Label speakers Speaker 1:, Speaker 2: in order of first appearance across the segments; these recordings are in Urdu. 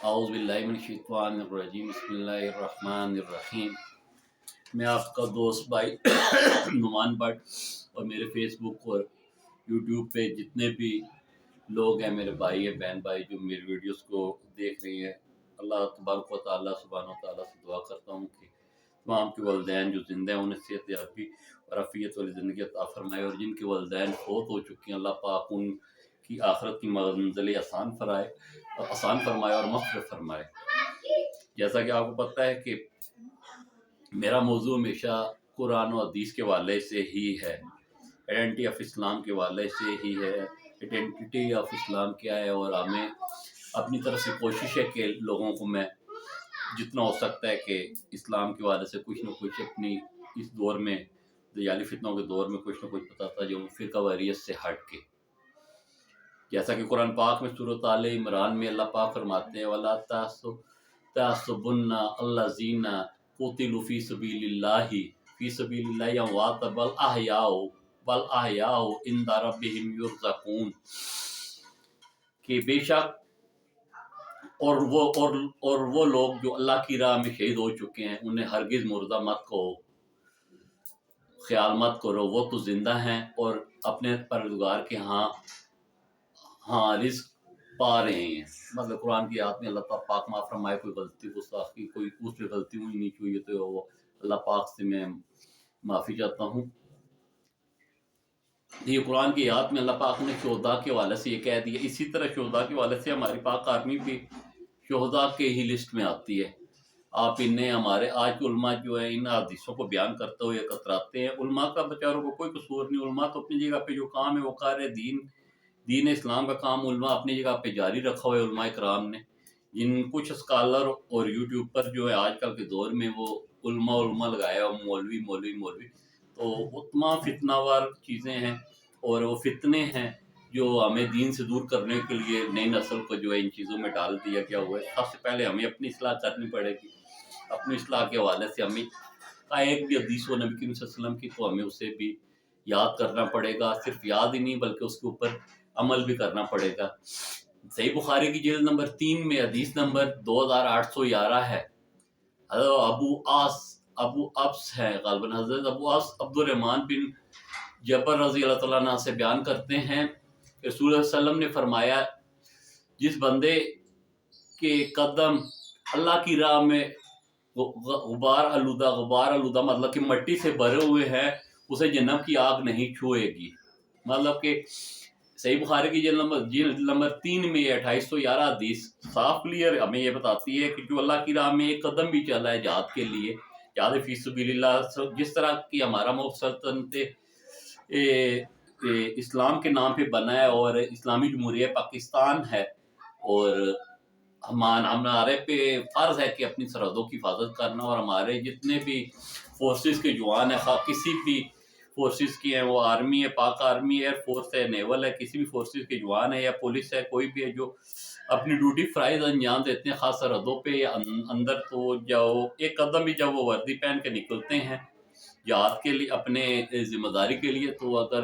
Speaker 1: اعوذ باللہ من الشیطان الرجیم بسم اللہ الرحمن الرحیم۔ میں آپ کا دوست بھائی نعمان بٹ اور میرے فیس بک اور یوٹیوب پہ جتنے بھی لوگ ہیں، میرے بھائی ہیں، بہن بھائی جو میری ویڈیوز کو دیکھ رہی ہیں، اللہ تبارک و تعالیٰ سبحانہ و تعالیٰ سے دعا کرتا ہوں کہ تمام کے والدین جو زندہ ہیں انہیں صحت یابی اور عافیت والی زندگی عطا فرمائے، اور جن کے والدین فوت ہو چکے ہیں اللہ پاک ان کی آخرت کی منزلیں آسان فرمائے اور مغفرت فرمائے۔ جیسا کہ آپ کو پتہ ہے کہ میرا موضوع ہمیشہ قرآن و حدیث کے حوالے سے ہی ہے، آئیڈینٹی آف اسلام کے حوالے سے ہی ہے۔ آئیڈینٹی آف اسلام کیا ہے، اور ہمیں اپنی طرف سے کوشش ہے کہ لوگوں کو میں جتنا ہو سکتا ہے کہ اسلام کے حوالے سے کچھ نہ کچھ اپنی اس دور میں، دجالی فتنوں کے دور میں کچھ نہ کچھ بتاتا جو فرقہ واریت سے ہٹ کے، جیسا کہ قرآن پاک میں سورۃ آل عمران میں اللہ پاک فرماتے ہیں وَلَا تَحْسَبُنَّ الَّذِينَ قُتِلُوا فِي سَبِيلِ اللَّهِ أَمْوَاتًا بَلْ أَحْيَاءٌ عِندَ رَبِّهِمْ يُرْزَقُونَ، کہ بے شک اور وہ لوگ جو اللہ کی راہ میں شہید ہو چکے ہیں انہیں ہرگز مردہ مت کہو، خیال مت کرو، وہ تو زندہ ہیں اور اپنے پروردگار کے ہاں رزق پا رہے ہیں۔ مطلب قرآن کی آیات میں اللہ پاک معاف فرمائے، کوئی غلطی گستاخی کوئی اس پہ غلطی ہوئی نہیں ہوئی تو وہ اللہ پاک سے میں معافی چاہتا ہوں۔ یہ قرآن کی آیات میں اللہ پاک نے شہداء کے حوالے سے یہ کہہ دیا۔ اسی طرح شہداء کے حوالے سے ہماری پاک آرمی بھی شہداء کے ہی لسٹ میں آتی ہے۔ آپ انہیں ہمارے آج کے علماء جو ہیں ان حدیثوں کو بیان کرتے ہوئے کتراتے ہیں، علماء کا بیچاروں کو کوئی قصور نہیں، علماء تو اپنی جگہ پہ جو کام ہے وہ کر رہے، دین اسلام کا کام علماء اپنی جگہ پہ جاری رکھا ہوا ہے۔ علماء کرام نے جن کچھ اسکالر اور یوٹیوب پر جو ہے آج کل کے دور میں وہ علماء لگایا اور مولوی تو وہ تمام فتنہ وار چیزیں ہیں اور وہ فتنے ہیں جو ہمیں دین سے دور کرنے کے لیے نئی نسل کو جو ہے ان چیزوں میں ڈال دیا گیا ہوا ہے۔ سب سے پہلے ہمیں اپنی اصلاح کرنی پڑے گی۔ اپنی اصلاح کے حوالے سے ہمیں ایک بھی حدیث ہو نبی کریم صلی اللہ علیہ وسلم کی تو ہمیں اسے بھی یاد کرنا پڑے گا، صرف یاد ہی نہیں بلکہ اس کے اوپر عمل بھی کرنا پڑے گا۔ صحیح بخاری کی جلد نمبر 3 میں حدیث نمبر 2811 ہے، حضرت ابو ابس ہے غالباً، حضرت ابو ابس عبد الرحمن بن جبر رضی اللہ تعالیٰ عنہ سے بیان کرتے ہیں کہ رسول اللہ صلی اللہ علیہ وسلم نے فرمایا جس بندے کے قدم اللہ کی راہ میں غبار آلودہ مطلب کہ مٹی سے بھرے ہوئے ہیں اسے جہنم کی آگ نہیں چھوئے گی۔ مطلب کہ صحیح بخاری کی جلد نمبر 3 میں 2811 حدیث صاف کلیئر ہمیں یہ بتاتی ہے کہ جو اللہ کی راہ میں ایک قدم بھی چلا ہے جہاد کے لیے، جہاد فی سبیل اللہ، جس طرح کی ہمارا ملک سلطنت اسلام کے نام پہ بنا ہے اور اسلامی جمہوریہ پاکستان ہے، اور ہمارے پہ فرض ہے کہ اپنی سرحدوں کی حفاظت کرنا، اور ہمارے جتنے بھی فورسز کے جوان ہیں، کسی بھی فورسز کی ہیں، وہ آرمی ہے، پاک آرمی، ایئر فورس ہے، نیول ہے، کسی بھی فورسز کے جوان ہے یا پولیس ہے، کوئی بھی ہے جو اپنی ڈیوٹی فرائض انجام دیتے ہیں خاص سرحدوں پہ یا اندر، تو جب ایک قدم بھی جب وہ وردی پہن کے نکلتے ہیں جہاد کے لیے اپنے ذمہ داری کے لیے، تو اگر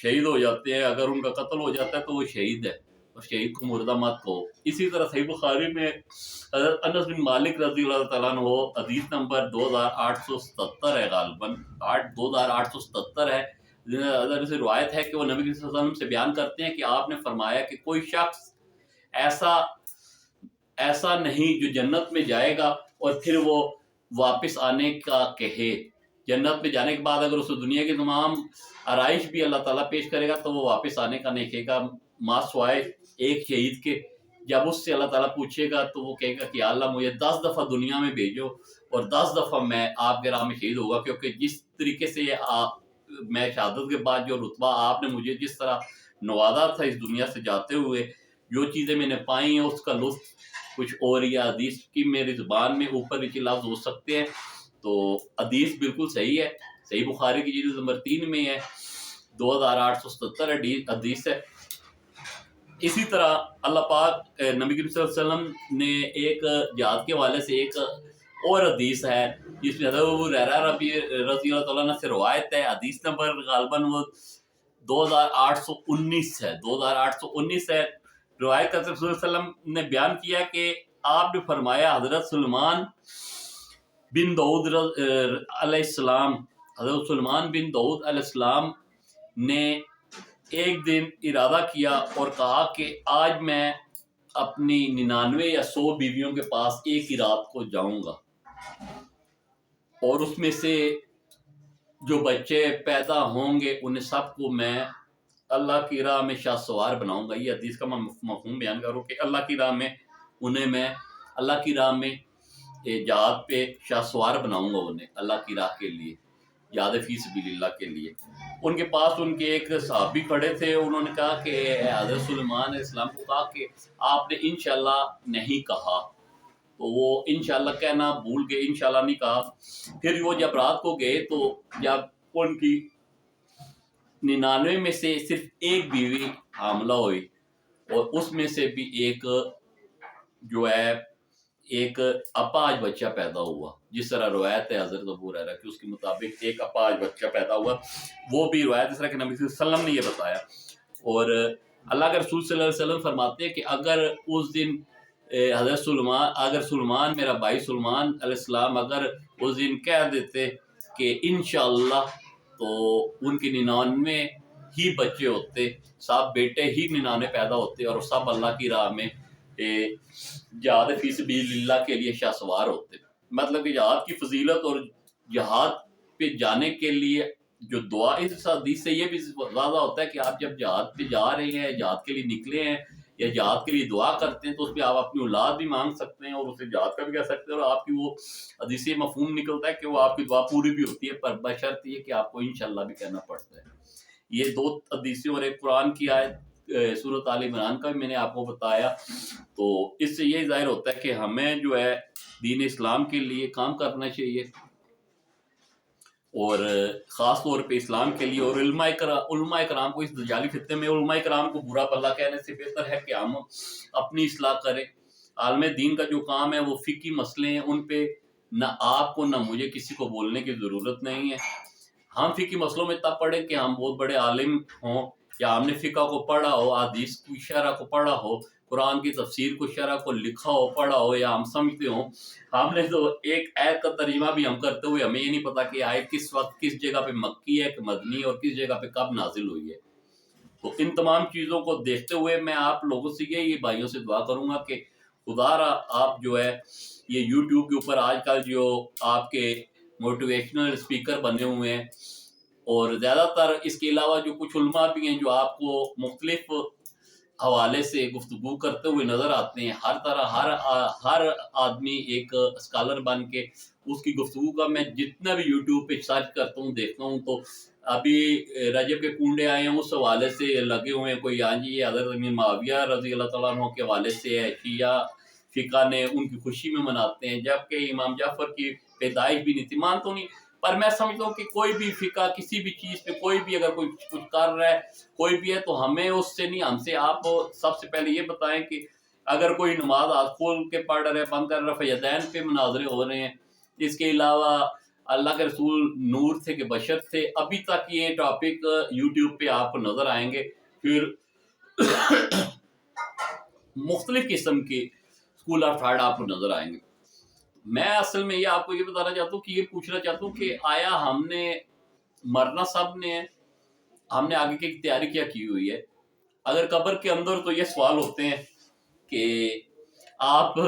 Speaker 1: شہید ہو جاتے ہیں، اگر ان کا قتل ہو جاتا ہے تو وہ شہید ہے، اور شہید کو مردہ مت کہو۔ اسی طرح صحیح بخاری میں حضرت انس بن مالک رضی اللہ تعالیٰ عنہ حدیث نمبر 2877 ہے، غالباً 2877 ہے، حضرت سے روایت ہے کہ وہ نبی صلی اللہ علیہ وسلم سے بیان کرتے ہیں کہ آپ نے فرمایا کہ کوئی شخص ایسا نہیں جو جنت میں جائے گا اور پھر وہ واپس آنے کا کہے، جنت میں جانے کے بعد اگر اسے دنیا کی تمام آرائش بھی اللہ تعالیٰ پیش کرے گا تو وہ واپس آنے کا نہیں کہے گا، ماں سوائے ایک شہید کے۔ جب اس سے اللہ تعالیٰ پوچھے گا تو وہ کہے گا کہ اللہ مجھے 10 دفعہ دنیا میں بھیجو اور 10 دفعہ میں آپ کے راہ میں شہید ہوگا، کیونکہ جس طریقے سے میں شہادت کے بعد جو رتبہ آپ نے مجھے جس طرح نوازا تھا اس دنیا سے جاتے ہوئے، جو چیزیں میں نے پائی ہیں اس کا لطف کچھ اور، یا حدیث کی میری زبان میں اوپر نیچے لفظ ہو سکتے ہیں، تو حدیث بالکل صحیح ہے، صحیح بخاری کی جلد نمبر 3 میں ہے، 2877 حدیث ہے۔ اسی طرح اللہ پاک نبی کریم صلی اللہ علیہ وسلم نے ایک جہاد کے حوالے سے ایک اور حدیث ہے جس میں حضرت ابو ہریرہ رضی اللہ تعالیٰ عنہ سے روایت ہے، حدیث نمبر غالباً وہ 2819 ہے، 2819 ہے، روایت کرتے رسول صلی اللہ علیہ وسلم نے بیان کیا کہ آپ نے فرمایا حضرت سلمان بن داؤد علیہ السلام حضرت سلمان بن داؤد علیہ السلام نے ایک دن ارادہ کیا اور کہا کہ آج میں اپنی 99 یا 100 بیویوں کے پاس ایک ہی رات کو جاؤں گا اور اس میں سے جو بچے پیدا ہوں گے انہیں سب کو میں اللہ کی راہ میں شاہ سوار بناؤں گا. یہ حدیث کا میں مفہوم بیان کروں کہ اللہ کی راہ میں انہیں میں اللہ کی راہ میں جہاد پہ شاہ سوار بناؤں گا انہیں اللہ کی راہ کے لیے, جہاد فی سبیل اللہ کے لیے. ان کے پاس ان کے ایک صحابی کھڑے تھے, انہوں نے کہا کہ حضرت سلیمان علیہ السلام کو کہا کہ آپ نے انشاءاللہ نہیں کہا, تو وہ انشاءاللہ کہنا بھول گئے, انشاءاللہ نہیں کہا. پھر وہ جب رات کو گئے تو جب ان کی 99 میں سے صرف ایک بیوی حاملہ ہوئی اور اس میں سے بھی ایک جو ہے ایک اپاہج بچہ پیدا ہوا, جس طرح روایت ہے حضرت ابو ہریرہ کہ اس کے مطابق ایک اپاہج بچہ پیدا ہوا, وہ بھی روایت اس طرح کہ نبی صلی اللہ علیہ وسلم نے یہ بتایا. اور اللہ کے رسول صلی اللہ علیہ وسلم فرماتے ہیں کہ اگر اس دن اگر سلمان میرا بھائی سلمان علیہ السلام اگر اس دن کہہ دیتے کہ انشاءاللہ, تو ان کی 99 ہی بچے ہوتے, سب بیٹے ہی 99 پیدا ہوتے اور سب اللہ کی راہ میں جہاد فی سبیل اللہ کے لیے شاہ سوار ہوتے. مطلب کہ جہاد کی فضیلت اور جہاد پہ جانے کے لیے جو دعا, اس حدیث سے یہ بھی واضح ہوتا ہے کہ آپ جب جہاد پہ جا رہے ہیں, جہاد کے لیے نکلے ہیں یا جہاد کے لیے دعا کرتے ہیں, تو اس پہ آپ اپنی اولاد بھی مانگ سکتے ہیں اور اسے جہاد کا بھی کہہ سکتے ہیں, اور آپ کی وہ حدیث سے مفہوم نکلتا ہے کہ وہ آپ کی دعا پوری بھی ہوتی ہے, پر بشرط یہ کہ آپ کو انشاءاللہ بھی کہنا پڑتا ہے. یہ 2 حدیثیں اور ایک قرآن کی آیت سورۃ آل عمران کا بھی میں نے آپ کو بتایا. تو اس سے یہ ظاہر ہوتا ہے کہ ہمیں جو ہے دین اسلام کے لیے کام کرنا چاہیے, اور خاص طور پہ اسلام کے لیے. اور علماء کرام کو اس دجالی فتنے میں علماء کرام کو برا بھلا کہنے سے بہتر ہے کہ ہم اپنی اصلاح کریں. عالم دین کا جو کام ہے وہ فقہی مسئلے ہیں, ان پہ نہ آپ کو نہ مجھے کسی کو بولنے کی ضرورت نہیں ہے. ہم فقہی مسئلوں میں تب پڑھیں کہ ہم بہت بڑے عالم ہوں, یا ہم نے فقہ کو پڑھا ہو, حدیث کی شرح کو پڑھا ہو, قرآن کی تفسیر کو شرح کو لکھا ہو, پڑھا ہو, یا ہم سمجھتے ہوں. ہم نے تو ایک آیت کا ترجمہ بھی ہم کرتے ہوئے ہمیں یہ نہیں پتا کہ آیت کس وقت کس جگہ پہ مکی ہے کہ مدنی, اور کس جگہ پہ کب نازل ہوئی ہے. تو ان تمام چیزوں کو دیکھتے ہوئے میں آپ لوگوں سے یہ بھائیوں سے دعا کروں گا کہ خدا را آپ جو ہے یہ یوٹیوب کے اوپر آج کل جو آپ کے موٹیویشنل اسپیکر بنے ہوئے ہیں, اور زیادہ تر اس کے علاوہ جو کچھ علماء بھی ہیں جو آپ کو مختلف حوالے سے گفتگو کرتے ہوئے نظر آتے ہیں, ہر طرح ہر آدمی ایک اسکالر بن کے اس کی گفتگو کا میں جتنا بھی یوٹیوب پہ سرچ کرتا ہوں دیکھتا ہوں, تو ابھی رجب کے کنڈے آئے ہیں اس حوالے سے لگے ہوئے ہیں. کوئی ہاں جی یہ حضرت امیر معاویہ رضی اللہ تعالیٰ عنہ کے حوالے سے ہے, شیعہ فقہ نے ان کی خوشی میں مناتے ہیں, جبکہ امام جعفر کی پیدائش بھی نہیں تھی. مان تو نہیں, پر میں سمجھتا ہوں کہ کوئی بھی فقہ کسی بھی چیز پہ کوئی بھی اگر کوئی کچھ کر رہا ہے کوئی بھی ہے, تو ہمیں اس سے نہیں, ہم سے آپ سب سے پہلے یہ بتائیں کہ اگر کوئی نماز ہاتھ کھول کے پڑھ رہے بند کر رہے, فیدین پہ مناظرے ہو رہے ہیں. اس کے علاوہ اللہ کے رسول نور تھے کہ بشر تھے, ابھی تک یہ ٹاپک یوٹیوب پہ آپ کو نظر آئیں گے. پھر مختلف قسم کے اسکول آف تھاٹ آپ کو نظر آئیں گے. میں اصل میں یہ آپ کو یہ بتانا چاہتا ہوں کہ یہ پوچھنا چاہتا ہوں کہ آیا ہم نے مرنا سب نے, ہم نے آگے کی تیاری کیا کی ہوئی ہے. اگر قبر کے اندر تو یہ سوال ہوتے ہیں کہ آپ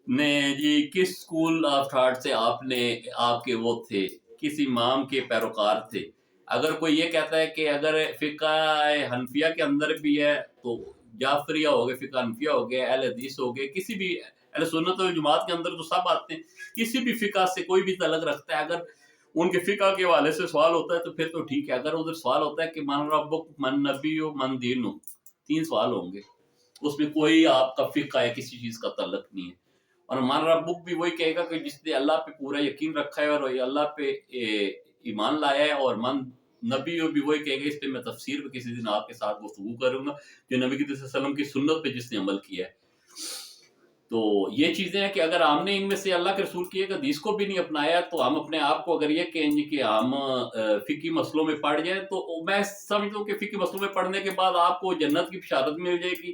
Speaker 1: نے جی کس اسکول آف تھاٹ سے آپ کے وہ تھے, کس امام کے پیروکار تھے. اگر کوئی یہ کہتا ہے کہ اگر فقہ حنفیہ کے اندر بھی ہے تو جعفریہ ہو گئے, فقہ حنفیہ ہو گئے, اہل حدیث ہو گئے, کسی بھی اہل سنت و جماعت کے اندر تو سب آتے ہیں, کسی بھی فقہ سے کوئی بھی تعلق رکھتا ہے, اگر ان کے فقہ کے حوالے سے سوال ہوتا ہے تو پھر تو ٹھیک ہے. اگر ادھر سوال ہوتا ہے کہ من ربک من نبی من دین, 3 سوال ہوں گے, اس میں کوئی آپ کا فقہ ہے کسی چیز کا تعلق نہیں ہے. اور من ربک بھی وہی کہے گا کہ جس نے اللہ پہ پورا یقین رکھا ہے اور اللہ پہ ایمان لایا ہے, اور من نبی بھی وہی کہے گا, اس پہ میں تفسیر پہ کسی دن آپ کے ساتھ گفتگو کروں گا, جو نبی صلی اللہ علیہ وسلم کی سنت پہ جس نے عمل کیا ہے. تو یہ چیزیں ہیں کہ اگر ہم نے ان میں سے اللہ کے رسول کی ایک حدیث کو بھی نہیں اپنایا, تو ہم اپنے آپ کو اگر یہ کہیں گے کہ ہم فقہی مسئلوں میں پڑھ جائیں, تو میں سمجھتا ہوں کہ فقہی مسئلوں میں پڑھنے کے بعد آپ کو جنت کی بشارت مل جائے گی,